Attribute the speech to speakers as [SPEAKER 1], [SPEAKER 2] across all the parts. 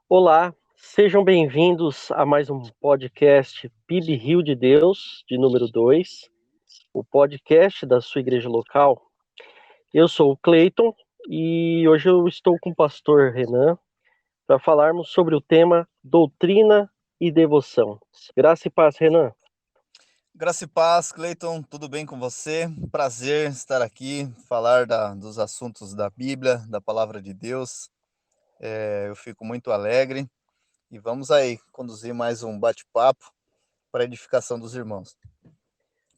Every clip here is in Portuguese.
[SPEAKER 1] Olá, sejam bem-vindos a mais um podcast PIB Rio de Deus, de número 2, o podcast da sua igreja local. Eu sou o Cleiton e hoje eu estou com o pastor Renan para falarmos sobre o tema doutrina e devoção. Graça e paz, Renan.
[SPEAKER 2] Graça e paz, Cleiton, tudo bem com você? Prazer estar aqui, falar dos assuntos da Bíblia, da Palavra de Deus. Eu fico muito alegre e vamos aí conduzir mais um bate-papo para a edificação dos irmãos.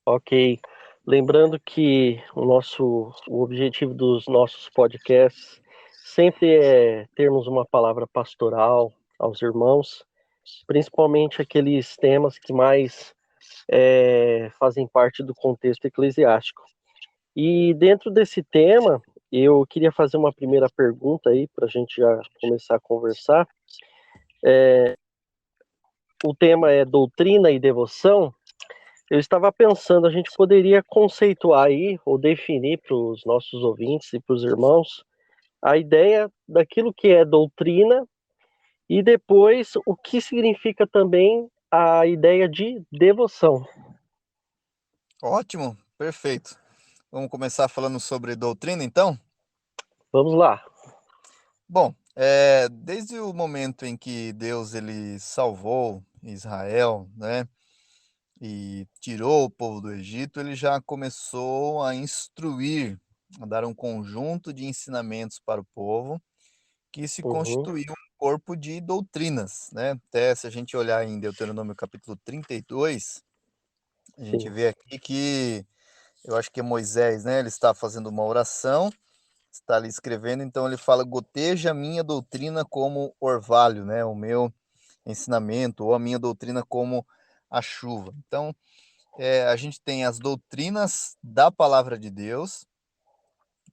[SPEAKER 1] Ok. Lembrando que o objetivo dos nossos podcasts sempre é termos uma palavra pastoral aos irmãos, principalmente aqueles temas que mais fazem parte do contexto eclesiástico. E dentro desse tema, eu queria fazer uma primeira pergunta aí para a gente já começar a conversar. O tema é doutrina e devoção. Eu estava pensando, a gente poderia conceituar aí, ou definir para os nossos ouvintes e para os irmãos, a ideia daquilo que é doutrina e depois o que significa também a ideia de devoção.
[SPEAKER 2] Ótimo, perfeito. Vamos começar falando sobre doutrina, então?
[SPEAKER 1] Vamos lá.
[SPEAKER 2] Bom, desde o momento em que Deus ele salvou Israel, né, e tirou o povo do Egito, ele já começou a instruir, a dar um conjunto de ensinamentos para o povo, que se
[SPEAKER 1] Uhum,
[SPEAKER 2] constituiu um corpo de doutrinas, né? Até se a gente olhar em Deuteronômio capítulo 32, a gente
[SPEAKER 1] sim.
[SPEAKER 2] vê aqui que eu acho que é Moisés, né? Ele está fazendo uma oração, está ali escrevendo, então ele fala: goteja a minha doutrina como orvalho, né? O meu ensinamento, ou a minha doutrina como a chuva. Então, a gente tem as doutrinas da palavra de Deus,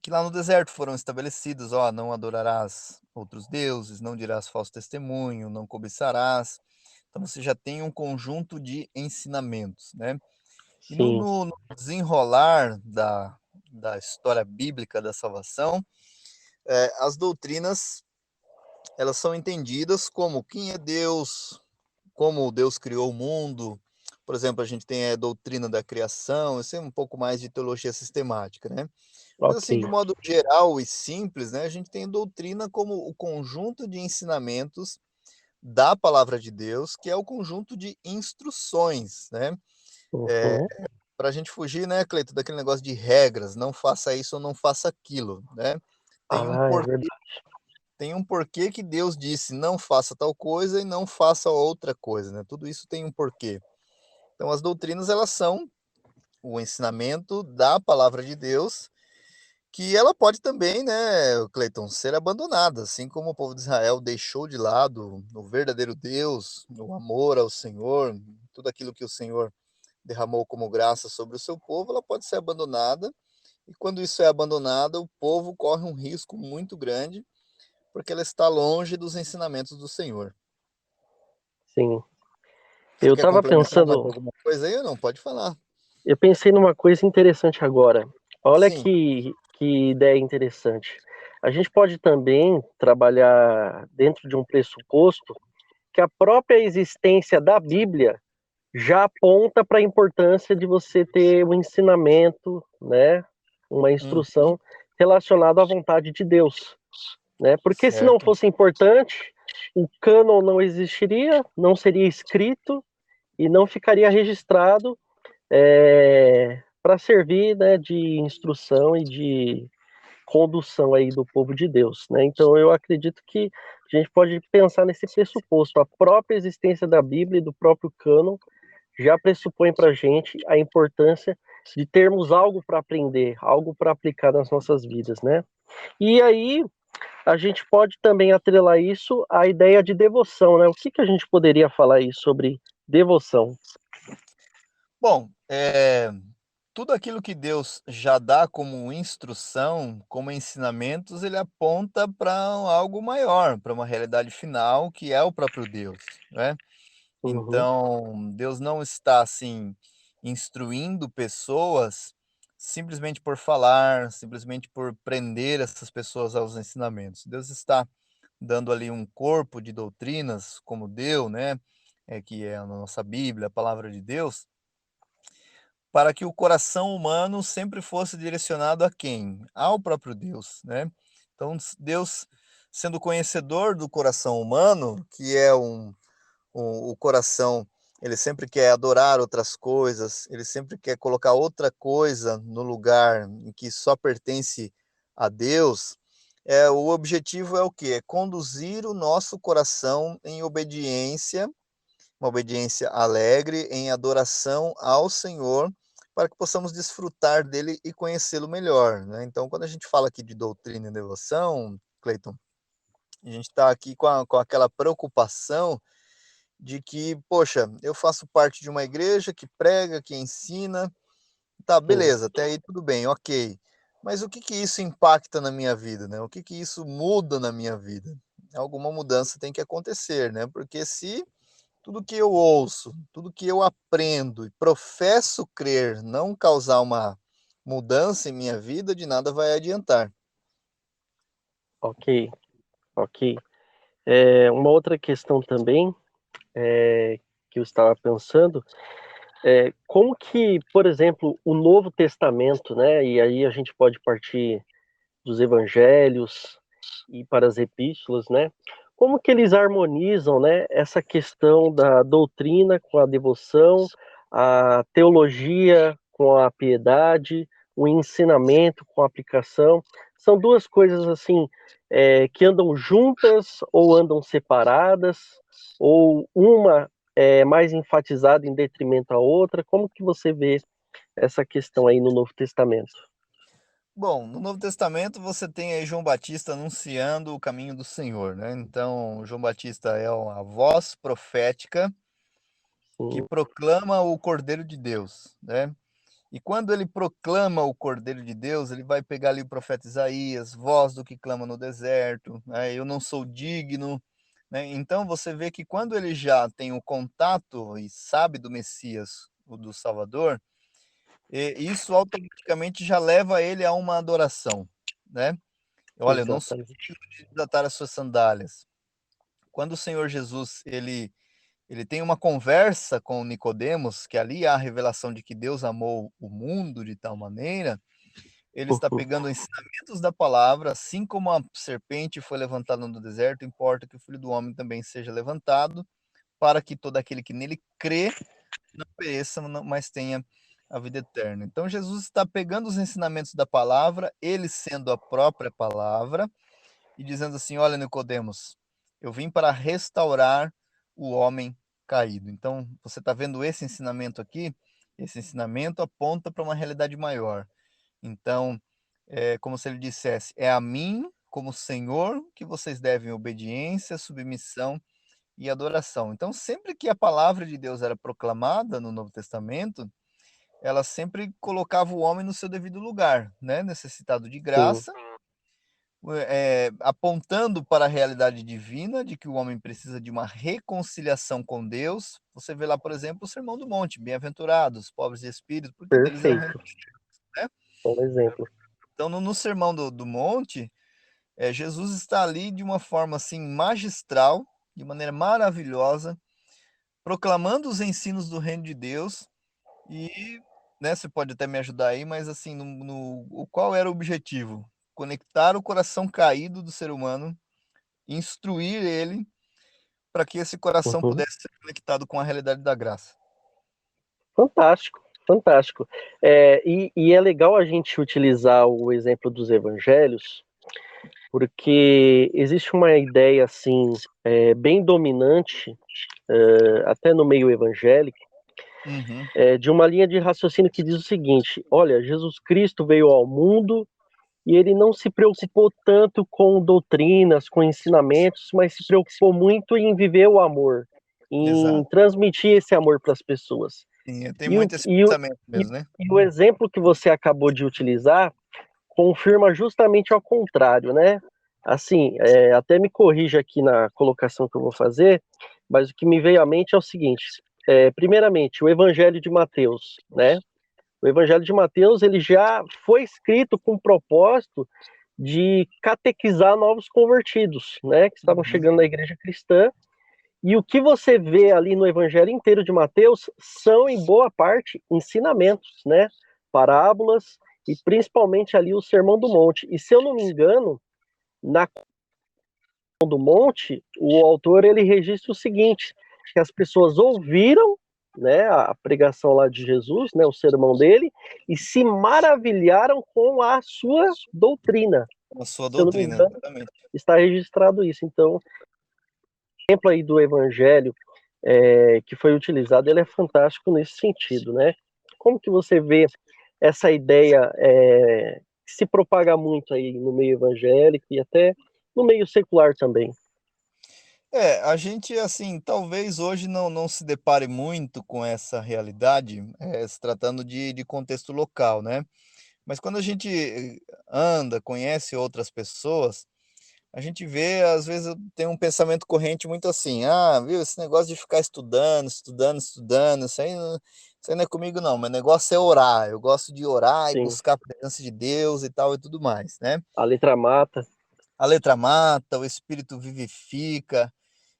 [SPEAKER 2] que lá no deserto foram estabelecidas, ó, não adorarás outros deuses, não dirás falso testemunho, não cobiçarás. Então você já tem um conjunto de ensinamentos, né? E no,
[SPEAKER 1] Sim,
[SPEAKER 2] no, no desenrolar da história bíblica da salvação, as doutrinas elas são entendidas como quem é Deus, como Deus criou o mundo. Por exemplo, a gente tem a doutrina da criação, isso é um pouco mais de teologia sistemática, né? Mas
[SPEAKER 1] ok.
[SPEAKER 2] assim, de modo geral e simples, né, a gente tem doutrina como o conjunto de ensinamentos da palavra de Deus, que é o conjunto de instruções, né?
[SPEAKER 1] Uhum.
[SPEAKER 2] Para a gente fugir, né, Cleito, daquele negócio de regras, não faça isso ou não faça aquilo, né? Tem um
[SPEAKER 1] Ah, é
[SPEAKER 2] porquê,
[SPEAKER 1] verdade.
[SPEAKER 2] tem um porquê que Deus disse não faça tal coisa e não faça outra coisa, né? Tudo isso tem um porquê. Então, as doutrinas, elas são o ensinamento da palavra de Deus, que ela pode também, né, Cleiton, ser abandonada, assim como o povo de Israel deixou de lado o verdadeiro Deus, o amor ao Senhor, tudo aquilo que o Senhor derramou como graça sobre o seu povo, ela pode ser abandonada. E quando isso é abandonado, o povo corre um risco muito grande, porque ela está longe dos ensinamentos do Senhor.
[SPEAKER 1] Sim.
[SPEAKER 2] Você
[SPEAKER 1] Eu
[SPEAKER 2] quer
[SPEAKER 1] estava
[SPEAKER 2] complementar mais
[SPEAKER 1] pensando,
[SPEAKER 2] alguma coisa aí ou não? Pode falar.
[SPEAKER 1] eu pensei numa coisa interessante agora. Olha
[SPEAKER 2] Sim.
[SPEAKER 1] que ideia interessante. A gente pode também trabalhar dentro de um pressuposto que a própria existência da Bíblia já aponta para a importância de você ter um ensinamento, né, uma
[SPEAKER 2] Uhum,
[SPEAKER 1] instrução relacionada à vontade de Deus, né? Porque se não
[SPEAKER 2] certo.
[SPEAKER 1] fosse importante, o cânon não existiria, não seria escrito e não ficaria registrado para servir, né, de instrução e de condução aí do povo de Deus, né? Então eu acredito que a gente pode pensar nesse pressuposto, a própria existência da Bíblia e do próprio cânon já pressupõe para a gente a importância de termos algo para aprender, algo para aplicar nas nossas vidas, né? E aí a gente pode também atrelar isso à ideia de devoção, né? O que a gente poderia falar aí sobre devoção?
[SPEAKER 2] Bom, tudo aquilo que Deus já dá como instrução, como ensinamentos, ele aponta para algo maior, para uma realidade final, que é o próprio Deus, né.
[SPEAKER 1] Uhum,
[SPEAKER 2] Então, Deus não está, assim, instruindo pessoas simplesmente por falar, simplesmente por prender essas pessoas aos ensinamentos. Deus está dando ali um corpo de doutrinas, como deu, né, que é a nossa Bíblia, a palavra de Deus, para que o coração humano sempre fosse direcionado a quem? Ao próprio Deus, né. Então Deus, sendo conhecedor do coração humano, que é o coração, ele sempre quer adorar outras coisas, ele sempre quer colocar outra coisa no lugar em que só pertence a Deus. O objetivo é o quê? É conduzir o nosso coração em obediência, uma obediência alegre, em adoração ao Senhor, para que possamos desfrutar dele e conhecê-lo melhor, né. Então, quando a gente fala aqui de doutrina e devoção, Cleiton, a gente está aqui com aquela preocupação de que, poxa, eu faço parte de uma igreja que prega, que ensina, tá,
[SPEAKER 1] Sim,
[SPEAKER 2] beleza, até aí tudo bem, ok. Mas o que que isso impacta na minha vida, né? O que que isso muda na minha vida? Alguma mudança tem que acontecer, né? Porque se tudo que eu ouço, tudo que eu aprendo e professo crer não causar uma mudança em minha vida, de nada vai adiantar.
[SPEAKER 1] ok, ok. Uma outra questão também, que eu estava pensando, como que, por exemplo, o Novo Testamento, né, e aí a gente pode partir dos evangelhos e para as epístolas, né, como que eles harmonizam, né, essa questão da doutrina com a devoção, a teologia com a piedade, o ensinamento com a aplicação? São duas coisas assim, que andam juntas ou andam separadas, ou uma é mais enfatizada em detrimento à outra? Como que você vê essa questão aí no Novo Testamento?
[SPEAKER 2] Bom, no Novo Testamento você tem aí João Batista anunciando o caminho do Senhor, né? Então, João Batista é uma voz profética que
[SPEAKER 1] Sim,
[SPEAKER 2] proclama o Cordeiro de Deus, né? E quando ele proclama o Cordeiro de Deus, ele vai pegar ali o profeta Isaías, voz do que clama no deserto, né? Eu não sou digno, né? Então você vê que quando ele já tem o contato e sabe do Messias, o do Salvador, isso automaticamente já leva ele a uma adoração, né? Olha, eu não sou
[SPEAKER 1] exatamente.
[SPEAKER 2] digno de desatar as suas sandálias. Quando o Senhor Jesus, ele tem uma conversa com Nicodemos, que ali há a revelação de que Deus amou o mundo de tal maneira, ele está
[SPEAKER 1] Uhum,
[SPEAKER 2] pegando ensinamentos da palavra, assim como a serpente foi levantada no deserto, importa que o Filho do homem também seja levantado, para que todo aquele que nele crê não pereça, mas tenha a vida eterna. Então Jesus está pegando os ensinamentos da palavra, ele sendo a própria palavra, e dizendo assim: "Olha, Nicodemos, eu vim para restaurar o homem caído". Então, você está vendo esse ensinamento aqui? Esse ensinamento aponta para uma realidade maior. Então, é como se ele dissesse: "É a mim, como Senhor, que vocês devem obediência, submissão e adoração". Então, sempre que a palavra de Deus era proclamada no Novo Testamento, ela sempre colocava o homem no seu devido lugar, né, necessitado de
[SPEAKER 1] sim,
[SPEAKER 2] graça, apontando para a realidade divina de que o homem precisa de uma reconciliação com Deus. Você vê lá, por exemplo, o Sermão do Monte: "Bem-aventurados os pobres de espírito, porque deles é o reino",
[SPEAKER 1] perfeito.
[SPEAKER 2] né.
[SPEAKER 1] Bom exemplo.
[SPEAKER 2] Então no Sermão do Monte, Jesus está ali de uma forma, assim, magistral, de maneira maravilhosa, proclamando os ensinos do reino de Deus e, né, você pode até me ajudar aí, mas assim, qual era o objetivo? Conectar o coração caído do ser humano, instruir ele para que esse coração
[SPEAKER 1] Uhum.
[SPEAKER 2] pudesse ser conectado com a realidade da graça.
[SPEAKER 1] Fantástico, fantástico. E é legal a gente utilizar o exemplo dos evangelhos, porque existe uma ideia assim, bem dominante, até no meio evangélico,
[SPEAKER 2] Uhum,
[SPEAKER 1] de uma linha de raciocínio que diz o seguinte: olha, Jesus Cristo veio ao mundo e ele não se preocupou tanto com doutrinas, com ensinamentos, mas se preocupou muito em viver o amor, em
[SPEAKER 2] exato.
[SPEAKER 1] transmitir esse amor para as pessoas.
[SPEAKER 2] Sim, tem
[SPEAKER 1] E o,
[SPEAKER 2] muito esse
[SPEAKER 1] e, o,
[SPEAKER 2] pensamento
[SPEAKER 1] e,
[SPEAKER 2] mesmo, né.
[SPEAKER 1] e o exemplo que você acabou de utilizar confirma justamente ao contrário, né? Assim, até me corrija aqui na colocação que eu vou fazer, mas o que me veio à mente é o seguinte: primeiramente, o Evangelho de Mateus, né? O Evangelho de Mateus ele já foi escrito com o propósito de catequizar novos convertidos, né, que estavam
[SPEAKER 2] Uhum.
[SPEAKER 1] chegando na igreja cristã. E o que você vê ali no evangelho inteiro de Mateus são, em boa parte, ensinamentos, né, parábolas e principalmente ali o Sermão do Monte. E se eu não me engano, na do Monte, o autor ele registra o seguinte, que as pessoas ouviram, né, a pregação lá de Jesus, né, o sermão dele, e se maravilharam com a sua doutrina.
[SPEAKER 2] A sua
[SPEAKER 1] Se eu não me
[SPEAKER 2] doutrina,
[SPEAKER 1] engano,
[SPEAKER 2] exatamente.
[SPEAKER 1] está registrado isso. Então, o exemplo aí do evangelho que foi utilizado, ele é fantástico nesse sentido, né? Como que você vê essa ideia que se propaga muito aí no meio evangélico e até no meio secular também?
[SPEAKER 2] A gente, assim, talvez hoje não se depare muito com essa realidade, se tratando de contexto local, né. Mas quando a gente anda, conhece outras pessoas, a gente vê, às vezes, tem um pensamento corrente muito assim: "Ah, viu, esse negócio de ficar estudando, estudando, estudando, isso aí não é comigo não, meu negócio é orar, eu gosto de orar e
[SPEAKER 1] Sim,
[SPEAKER 2] buscar a presença de Deus e tal e tudo mais", né.
[SPEAKER 1] a letra mata,
[SPEAKER 2] A letra mata, o espírito vivifica.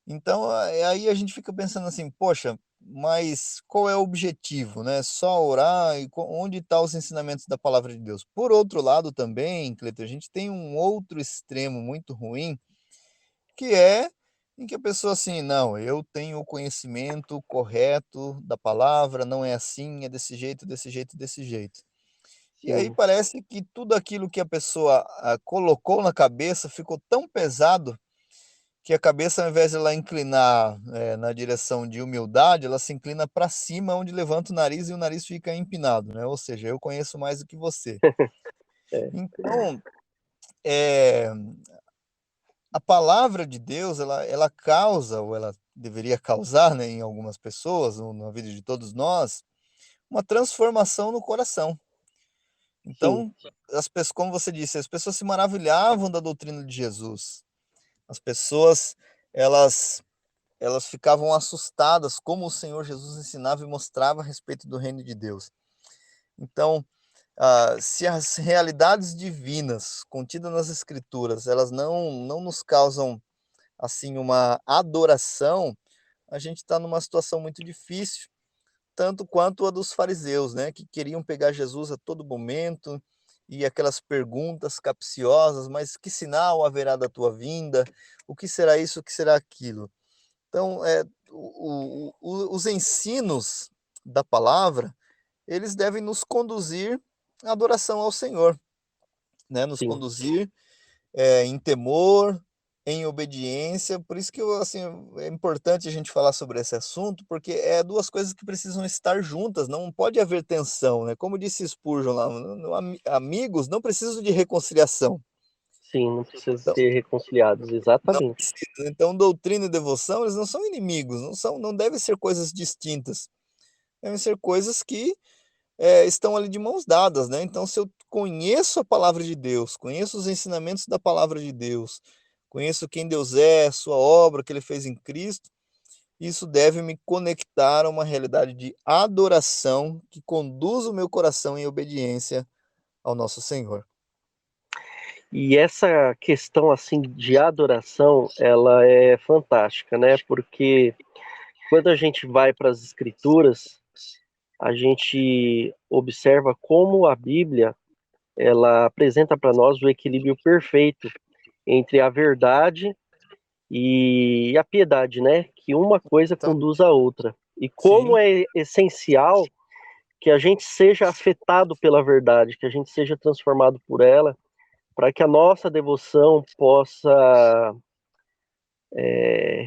[SPEAKER 2] Então, aí a gente fica pensando assim: "Poxa, mas qual é o objetivo, né? Só orar e onde está os ensinamentos da palavra de Deus?". Por outro lado também, Cleiton, a gente tem um outro extremo muito ruim, que é em que a pessoa assim: "Não, eu tenho o conhecimento correto da palavra, não é assim, é desse jeito, desse jeito, desse jeito". E aí
[SPEAKER 1] sim,
[SPEAKER 2] parece que tudo aquilo que a pessoa, colocou na cabeça ficou tão pesado que a cabeça, ao invés de ela inclinar, na direção de humildade, ela se inclina para cima, onde levanta o nariz e o nariz fica empinado, né, ou seja, eu conheço mais do que você.
[SPEAKER 1] é,
[SPEAKER 2] Então, eh, a palavra de Deus, ela causa, ou ela deveria causar, né, em algumas pessoas, ou na vida de todos nós, uma transformação no coração.
[SPEAKER 1] sim,
[SPEAKER 2] Então, as pessoas, como você disse, as pessoas se maravilhavam da doutrina de Jesus. As pessoas, elas Elas ficavam assustadas como o Senhor Jesus ensinava e mostrava a respeito do reino de Deus. Então, se as realidades divinas contidas nas Escrituras, elas não nos causam, assim, uma adoração, a gente está numa situação muito difícil, tanto quanto a dos fariseus, né, que queriam pegar Jesus a todo momento, e aquelas perguntas capciosas: "Mas que sinal haverá da tua vinda? O que será isso? O que será aquilo?". Então, os ensinos da palavra, eles devem nos conduzir à adoração ao Senhor, né, nos
[SPEAKER 1] sim.
[SPEAKER 2] conduzir, em temor, em obediência. Por isso que eu, assim, é importante a gente falar sobre esse assunto, porque é 2 coisas que precisam estar juntas, não pode haver tensão, né. Como disse Spurgeon lá, no amigos não precisam de reconciliação.
[SPEAKER 1] Sim, não precisa
[SPEAKER 2] Então
[SPEAKER 1] ser reconciliados,
[SPEAKER 2] não
[SPEAKER 1] exatamente.
[SPEAKER 2] precisa. Então doutrina e devoção, eles não são inimigos, não devem ser coisas distintas. Devem ser coisas que, estão ali de mãos dadas, né. Então, se eu conheço a palavra de Deus, conheço os ensinamentos da palavra de Deus, conheço quem Deus é, sua obra que ele fez em Cristo, isso deve me conectar a uma realidade de adoração que conduz o meu coração em obediência ao nosso Senhor.
[SPEAKER 1] E essa questão assim de adoração, ela é fantástica, né? Porque quando a gente vai para as escrituras, a gente observa como a Bíblia ela apresenta para nós o equilíbrio perfeito entre a verdade e a piedade, né? Que uma coisa
[SPEAKER 2] Exatamente.
[SPEAKER 1] conduz à outra. E como
[SPEAKER 2] Sim,
[SPEAKER 1] é essencial que a gente seja afetado pela verdade, que a gente seja transformado por ela, para que a nossa devoção possa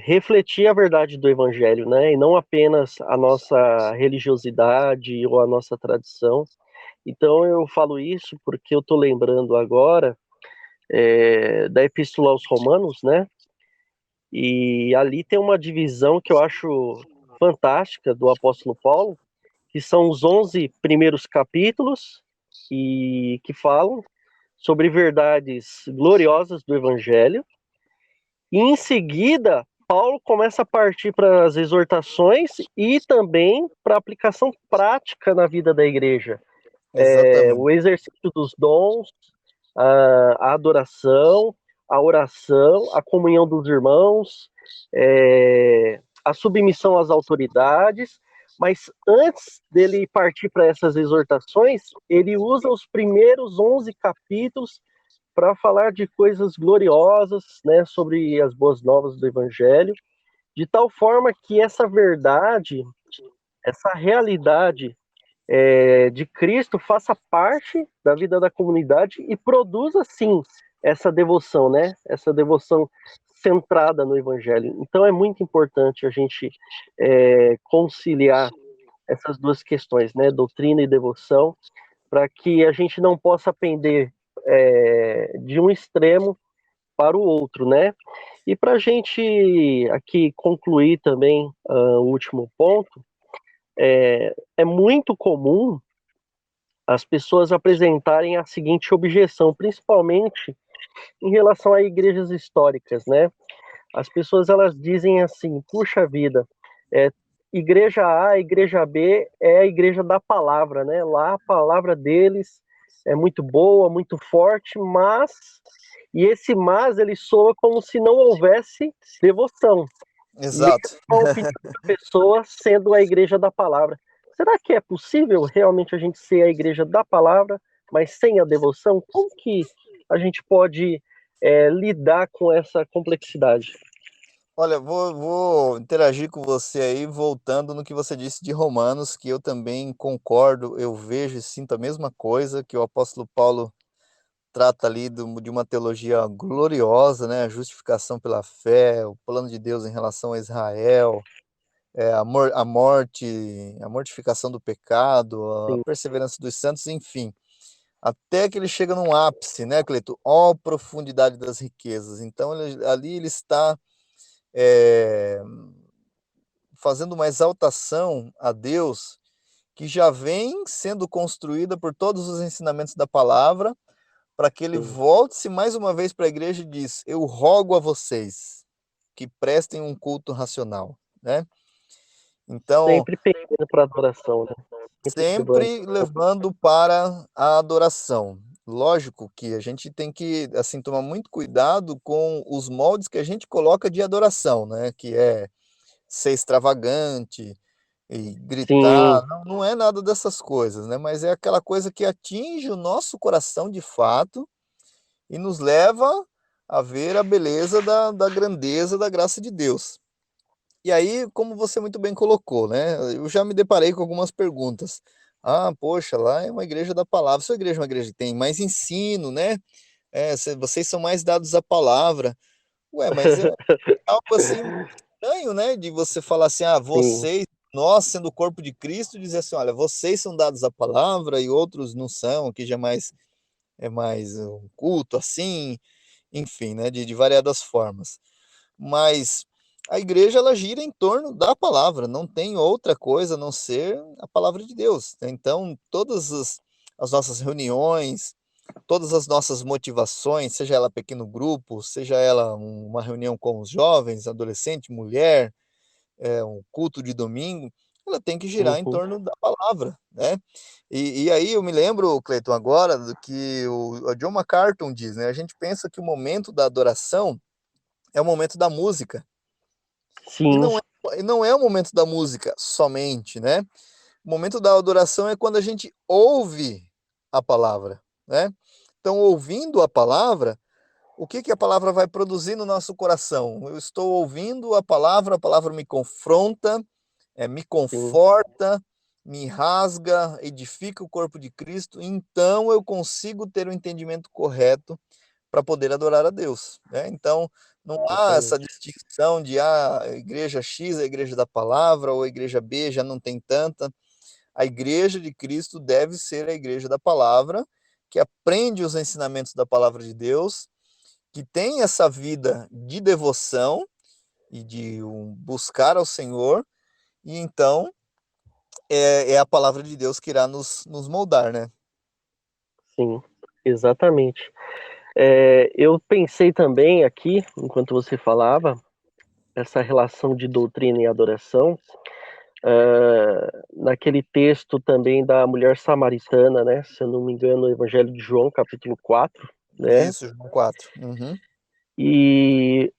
[SPEAKER 1] refletir a verdade do Evangelho, né? E não apenas a nossa religiosidade ou a nossa tradição. Então eu falo isso porque eu estou lembrando agora da Epístola aos Romanos, né? E ali tem uma divisão que eu acho fantástica do apóstolo Paulo, que são os 11 primeiros capítulos e que falam sobre verdades gloriosas do Evangelho. E em seguida, Paulo começa a partir para as exortações e também para a aplicação prática na vida da igreja.
[SPEAKER 2] exatamente.
[SPEAKER 1] O exercício dos dons, a adoração, a oração, a comunhão dos irmãos, a submissão às autoridades, mas antes dele partir para essas exortações, ele usa os primeiros 11 capítulos para falar de coisas gloriosas, né, sobre as boas novas do Evangelho, de tal forma que essa verdade, essa realidade de Cristo faça parte da vida da comunidade e produza, sim, essa devoção, né? Essa devoção centrada no Evangelho. Então é muito importante a gente conciliar essas duas questões, né? Doutrina e devoção, para que a gente não possa pender de um extremo para o outro, né? E para a gente aqui concluir também o último ponto, é muito comum as pessoas apresentarem a seguinte objeção, principalmente em relação a igrejas históricas, né? As pessoas elas dizem assim, puxa vida, igreja A, igreja B é a igreja da palavra, né? Lá a palavra deles é muito boa, muito forte, e esse mas ele soa como se não houvesse devoção. E essa
[SPEAKER 2] Exato.
[SPEAKER 1] é a opinião da pessoa sendo a igreja da palavra. Será que é possível realmente a gente ser a igreja da palavra, mas sem a devoção? Como que a gente pode lidar com essa complexidade?
[SPEAKER 2] Olha, vou interagir com você aí, voltando no que você disse de Romanos, que eu também concordo, eu vejo e sinto a mesma coisa, que o apóstolo Paulo trata ali de uma teologia gloriosa, né? A justificação pela fé, o plano de Deus em relação a Israel, a morte, a mortificação do pecado, a
[SPEAKER 1] Sim,
[SPEAKER 2] perseverança dos santos, enfim. Até que ele chega num ápice, né, Cleito? Ó profundidade das riquezas. Então, ali ele está eh, fazendo uma exaltação a Deus que já vem sendo construída por todos os ensinamentos da palavra, para que ele
[SPEAKER 1] sim.
[SPEAKER 2] volte-se mais uma vez para a igreja e diz: eu rogo a vocês que prestem um culto racional, né? Então,
[SPEAKER 1] Sempre pedindo para adoração, né? Sempre levando.
[SPEAKER 2] sempre levando para a adoração. Lógico que a gente tem que, assim, tomar muito cuidado com os moldes que a gente coloca de adoração, né? Que é ser extravagante e
[SPEAKER 1] Sim,
[SPEAKER 2] gritar, não é nada dessas coisas, né? Mas é aquela coisa que atinge o nosso coração de fato e nos leva a ver a beleza da grandeza da graça de Deus. E aí, como você muito bem colocou, né? Eu já me deparei com algumas perguntas. Ah, poxa, lá é uma igreja da palavra. Sua igreja é uma igreja que tem mais ensino, né? Vocês são mais dados à palavra. Ué, mas é algo assim estranho, né? De você falar assim, ah,
[SPEAKER 1] sim,
[SPEAKER 2] vocês, nós sendo o corpo de Cristo, dizer assim, olha, vocês são dados à palavra e outros não são, que já é mais um culto assim, enfim, né? De variadas formas. Mas a igreja ela gira em torno da palavra, não tem outra coisa a não ser a palavra de Deus, né? Então, todas as nossas reuniões, todas as nossas motivações, seja ela pequeno grupo, seja ela uma reunião com os jovens, adolescente, mulher, um culto de domingo, ela tem que girar em
[SPEAKER 1] uhum,
[SPEAKER 2] torno da palavra, né? E aí eu me lembro, Cleiton, agora do que o John MacArthur diz, né? A gente pensa que o momento da adoração é o momento da música, e
[SPEAKER 1] sim,
[SPEAKER 2] não é o momento da música somente, né? O momento da adoração é quando a gente ouve a palavra, né? Então, ouvindo a palavra, o que que a palavra vai produzir no nosso coração? Eu estou ouvindo a palavra me confronta, me
[SPEAKER 1] sim,
[SPEAKER 2] conforta, me rasga, edifica o corpo de Cristo, então eu consigo ter o entendimento correto para poder adorar a Deus, né? Então, não há essa
[SPEAKER 1] exatamente.
[SPEAKER 2] distinção de a igreja X é a igreja da palavra ou a igreja B já não tem tanta. A igreja de Cristo deve ser a igreja da palavra, que aprende os ensinamentos da palavra de Deus, que tem essa vida de devoção e de buscar ao Senhor, e então é a palavra de Deus que irá nos moldar, né?
[SPEAKER 1] Sim, exatamente. Eu pensei também aqui, enquanto você falava, essa relação de doutrina e adoração, naquele texto também da mulher samaritana, né? Se eu não me engano, o Evangelho de João, capítulo 4. né?
[SPEAKER 2] Isso, João 4. Uhum.
[SPEAKER 1] E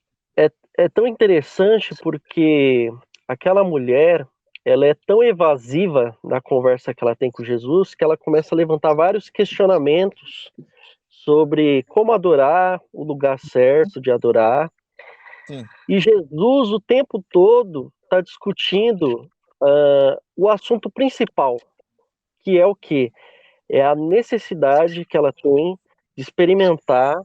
[SPEAKER 1] é tão interessante porque aquela mulher, ela é tão evasiva na conversa que ela tem com Jesus que ela começa a levantar vários questionamentos sobre como adorar, o lugar certo de adorar.
[SPEAKER 2] Sim,
[SPEAKER 1] E Jesus, o tempo todo, está discutindo o assunto principal, que é o quê? É a necessidade que ela tem de experimentar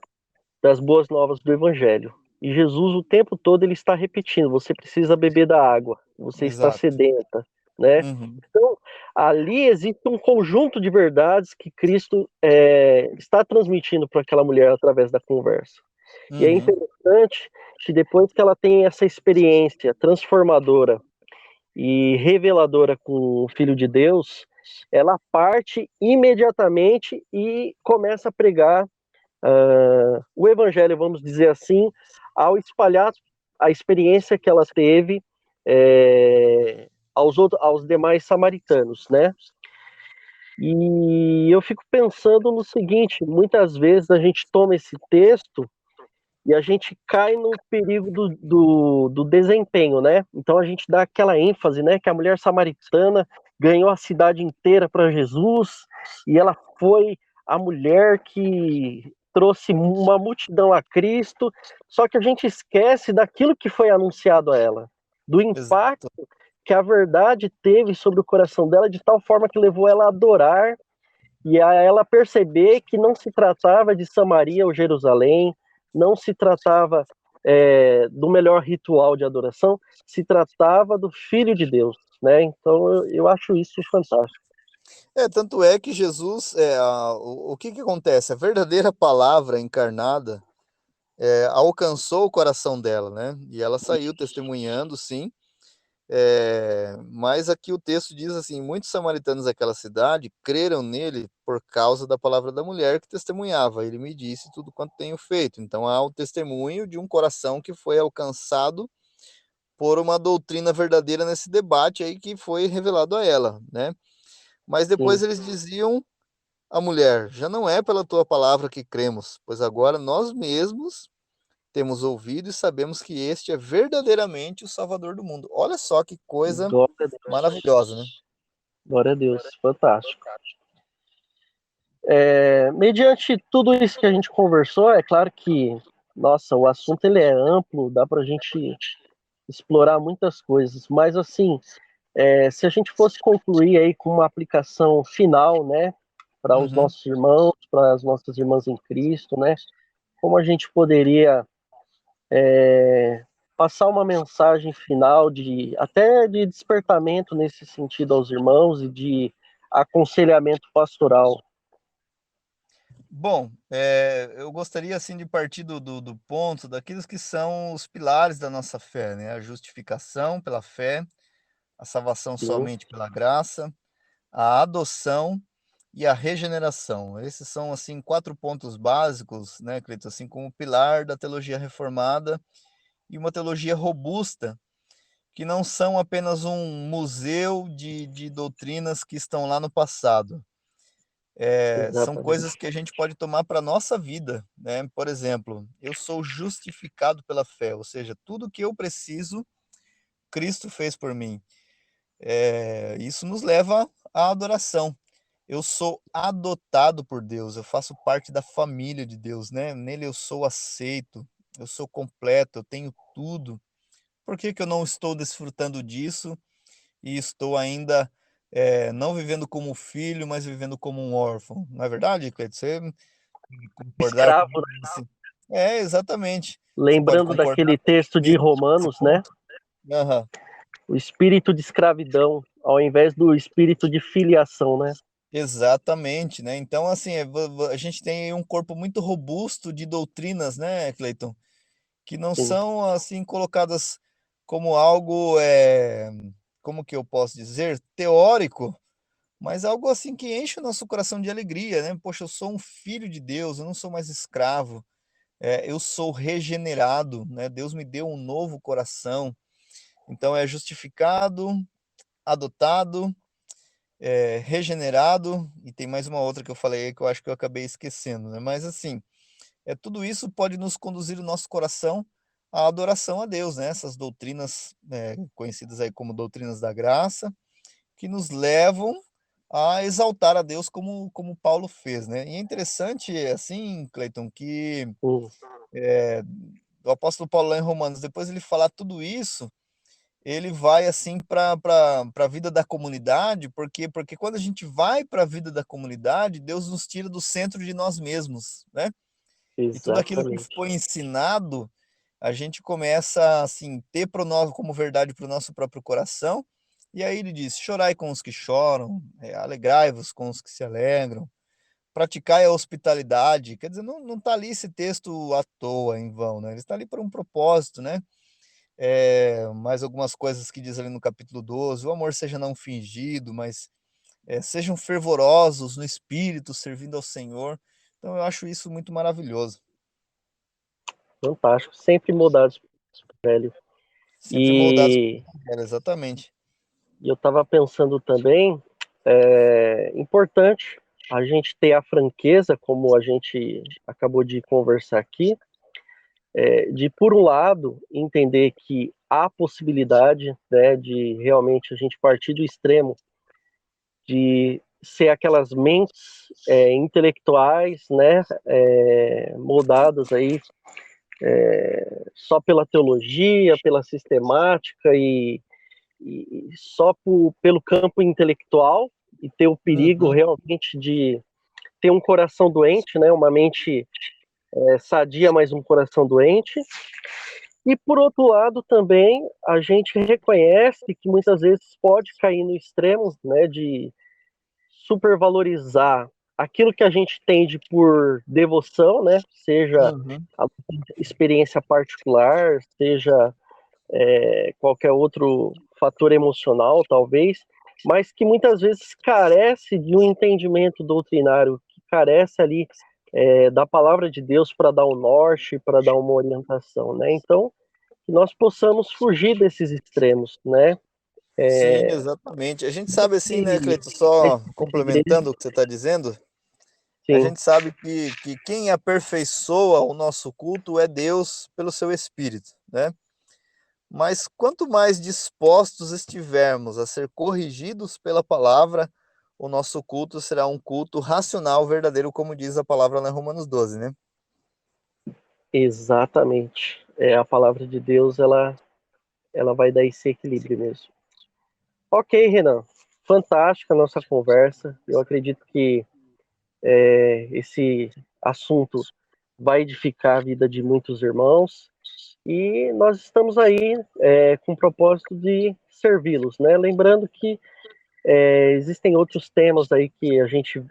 [SPEAKER 1] das boas novas do Evangelho. E Jesus, o tempo todo, ele está repetindo: você precisa beber da água, você está
[SPEAKER 2] exato.
[SPEAKER 1] sedenta, né?
[SPEAKER 2] Uhum.
[SPEAKER 1] Então, ali existe um conjunto de verdades que Cristo está transmitindo para aquela mulher através da conversa. E é
[SPEAKER 2] Uhum.
[SPEAKER 1] interessante que depois que ela tem essa experiência transformadora e reveladora com o Filho de Deus, ela parte imediatamente e começa a pregar o Evangelho, vamos dizer assim, ao espalhar a experiência que ela teve aos demais samaritanos, né? E eu fico pensando no seguinte: muitas vezes a gente toma esse texto e a gente cai no perigo do desempenho, né? Então a gente dá aquela ênfase, né? Que a mulher samaritana ganhou a cidade inteira para Jesus e ela foi a mulher que trouxe uma multidão a Cristo. Só que a gente esquece daquilo que foi anunciado a ela, do impacto
[SPEAKER 2] Exato.
[SPEAKER 1] que a verdade teve sobre o coração dela, de tal forma que levou ela a adorar e a ela perceber que não se tratava de Samaria ou Jerusalém, não se tratava do melhor ritual de adoração, se tratava do Filho de Deus, né? Então eu acho isso fantástico.
[SPEAKER 2] Tanto é que Jesus, o que que acontece? A verdadeira palavra encarnada alcançou o coração dela, né? E ela saiu testemunhando, sim. Mas aqui o texto diz assim: muitos samaritanos daquela cidade creram nele por causa da palavra da mulher que testemunhava. Ele me disse tudo quanto tenho feito. Então há o testemunho de um coração que foi alcançado por uma doutrina verdadeira nesse debate aí que foi revelado a ela, né? Mas depois
[SPEAKER 1] Sim,
[SPEAKER 2] eles diziam à mulher: já não é pela tua palavra que cremos, pois agora nós mesmos temos ouvido e sabemos que este é verdadeiramente o Salvador do mundo. Olha só que coisa
[SPEAKER 1] glória a Deus.
[SPEAKER 2] maravilhosa, né?
[SPEAKER 1] Glória a Deus, fantástico. Mediante tudo isso que a gente conversou, é claro que, nossa, o assunto ele é amplo, dá para a gente explorar muitas coisas, mas assim, se a gente fosse concluir aí com uma aplicação final, né, para os
[SPEAKER 2] Uhum.
[SPEAKER 1] nossos irmãos, para as nossas irmãs em Cristo, né, como a gente poderia passar uma mensagem final de até de despertamento nesse sentido aos irmãos e de aconselhamento pastoral.
[SPEAKER 2] Bom, eu gostaria assim de partir do ponto daqueles que são os pilares da nossa fé, né? A justificação pela fé, a salvação
[SPEAKER 1] Sim,
[SPEAKER 2] somente pela graça, a adoção e a regeneração. Esses são assim quatro pontos básicos, né, Cleiton, assim como pilar da teologia reformada e uma teologia robusta, que não são apenas um museu de doutrinas que estão lá no passado. São
[SPEAKER 1] exatamente.
[SPEAKER 2] coisas que a gente pode tomar para a nossa vida, né? Por exemplo, eu sou justificado pela fé, ou seja, tudo que eu preciso, Cristo fez por mim. Isso nos leva à adoração. Eu sou adotado por Deus, eu faço parte da família de Deus, né? Nele eu sou aceito, eu sou completo, eu tenho tudo. Por que que eu não estou desfrutando disso e estou ainda, não vivendo como filho, mas vivendo como um órfão? Não é verdade, Cleiton? Você concordar
[SPEAKER 1] Escravo,
[SPEAKER 2] comigo
[SPEAKER 1] né?
[SPEAKER 2] nesse exatamente. Você pode
[SPEAKER 1] Lembrando
[SPEAKER 2] concordar
[SPEAKER 1] daquele texto de
[SPEAKER 2] comigo nesse
[SPEAKER 1] Romanos, né?
[SPEAKER 2] ponto? Aham.
[SPEAKER 1] O espírito de escravidão, ao invés do espírito de filiação, né?
[SPEAKER 2] Exatamente, né? Então, assim, a gente tem aí um corpo muito robusto de doutrinas, né, Cleiton? Que não
[SPEAKER 1] Sim,
[SPEAKER 2] são, assim, colocadas como algo, como que eu posso dizer? Teórico, mas algo assim que enche o nosso coração de alegria, né? Poxa, eu sou um filho de Deus, eu não sou mais escravo, eu sou regenerado, né? Deus me deu um novo coração. Então é justificado, adotado, regenerado, e tem mais uma outra que eu falei aí que eu acho que eu acabei esquecendo, né? Mas assim, tudo isso pode nos conduzir o nosso coração à adoração a Deus, né? Essas doutrinas, conhecidas aí como doutrinas da graça, que nos levam a exaltar a Deus como Paulo fez, né? E é interessante, assim, Cleiton, que
[SPEAKER 1] Hum,
[SPEAKER 2] o apóstolo Paulo lá em Romanos, depois ele falar tudo isso, ele vai assim para a vida da comunidade, porque quando a gente vai para a vida da comunidade, Deus nos tira do centro de nós mesmos, né? E tudo aquilo que
[SPEAKER 1] exatamente.
[SPEAKER 2] foi ensinado, a gente começa assim ter pro nosso como verdade para o nosso próprio coração. E aí ele diz: chorai com os que choram, alegrai-vos com os que se alegram, praticai a hospitalidade. Quer dizer, não está ali esse texto à toa, em vão, né? Ele está ali por um propósito, né? Mais algumas coisas que diz ali no capítulo 12: o amor seja não fingido, mas sejam fervorosos no espírito, servindo ao Senhor. Então eu acho isso muito maravilhoso.
[SPEAKER 1] Fantástico. Sempre mudados, velho.
[SPEAKER 2] Sempre moldados
[SPEAKER 1] E,
[SPEAKER 2] por ela, exatamente.
[SPEAKER 1] e eu estava pensando também, importante a gente ter a franqueza, como a gente acabou de conversar aqui, de, por um lado, entender que há possibilidade, né, de realmente a gente partir do extremo de ser aquelas mentes intelectuais, né, moldadas aí só pela teologia, pela sistemática e só pelo campo intelectual e ter o perigo
[SPEAKER 2] Uhum.
[SPEAKER 1] realmente de ter um coração doente, né, uma mente sadia, mas um coração doente. E por outro lado também a gente reconhece que muitas vezes pode cair no extremo, né, de supervalorizar aquilo que a gente tende por devoção, né, seja
[SPEAKER 2] Uhum.
[SPEAKER 1] a experiência particular, seja qualquer outro fator emocional, talvez, mas que muitas vezes carece de um entendimento doutrinário, que carece ali da palavra de Deus para dar um norte, para dar uma orientação, né? Então, que nós possamos fugir desses extremos, né?
[SPEAKER 2] Sim, exatamente. A gente sabe assim, né,
[SPEAKER 1] E,
[SPEAKER 2] Cleito, só
[SPEAKER 1] essa igreja,
[SPEAKER 2] complementando o que você está dizendo, a
[SPEAKER 1] sim,
[SPEAKER 2] gente sabe que quem aperfeiçoa o nosso culto é Deus pelo seu Espírito, né? Mas quanto mais dispostos estivermos a ser corrigidos pela palavra, o nosso culto será um culto racional, verdadeiro, como diz a palavra lá em Romanos 12, né?
[SPEAKER 1] exatamente. A palavra de Deus, ela vai dar esse equilíbrio mesmo. Ok, Renan. Fantástica a nossa conversa. Eu acredito que esse assunto vai edificar a vida de muitos irmãos e nós estamos aí com o propósito de servi-los, né? Lembrando que existem outros temas aí que a gente,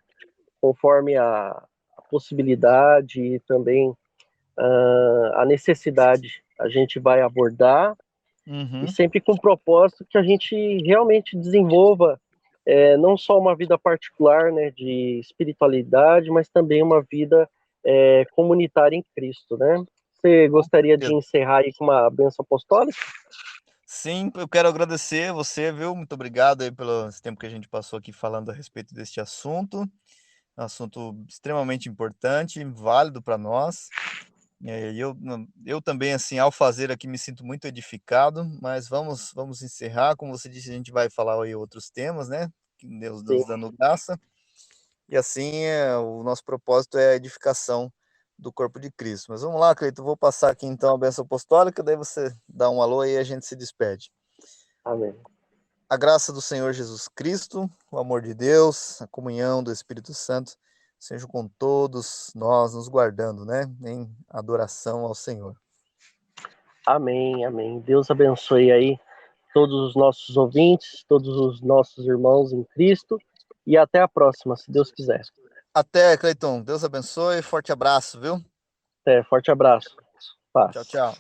[SPEAKER 1] conforme a possibilidade e também a necessidade, a gente vai abordar e
[SPEAKER 2] Uhum.
[SPEAKER 1] sempre com o propósito que a gente realmente desenvolva não só uma vida particular, né, de espiritualidade, mas também uma vida comunitária em Cristo, né? Você
[SPEAKER 2] Com
[SPEAKER 1] gostaria de
[SPEAKER 2] certeza.
[SPEAKER 1] encerrar aí com uma bênção apostólica?
[SPEAKER 2] Sim, eu quero agradecer você, viu? Muito obrigado aí pelo esse tempo que a gente passou aqui falando a respeito deste assunto. É um assunto extremamente importante, válido para nós. Eu também, assim, ao fazer aqui, me sinto muito edificado, mas vamos encerrar. Como você disse, a gente vai falar aí outros temas, né? Que Deus
[SPEAKER 1] Sim,
[SPEAKER 2] nos dando graça. E assim, o nosso propósito é a edificação do corpo de Cristo. Mas vamos lá, Cleiton, vou passar aqui então a bênção apostólica, daí você dá um alô e a gente se despede.
[SPEAKER 1] amém.
[SPEAKER 2] A graça do Senhor Jesus Cristo, o amor de Deus, a comunhão do Espírito Santo, seja com todos nós, nos guardando, né? Em adoração ao Senhor.
[SPEAKER 1] Amém, amém. Deus abençoe aí todos os nossos ouvintes, todos os nossos irmãos em Cristo e até a próxima, se Deus quiser.
[SPEAKER 2] Até, Cleiton. Deus abençoe. Forte abraço, viu?
[SPEAKER 1] Forte abraço.
[SPEAKER 2] Tchau,
[SPEAKER 1] Paz.
[SPEAKER 2] tchau.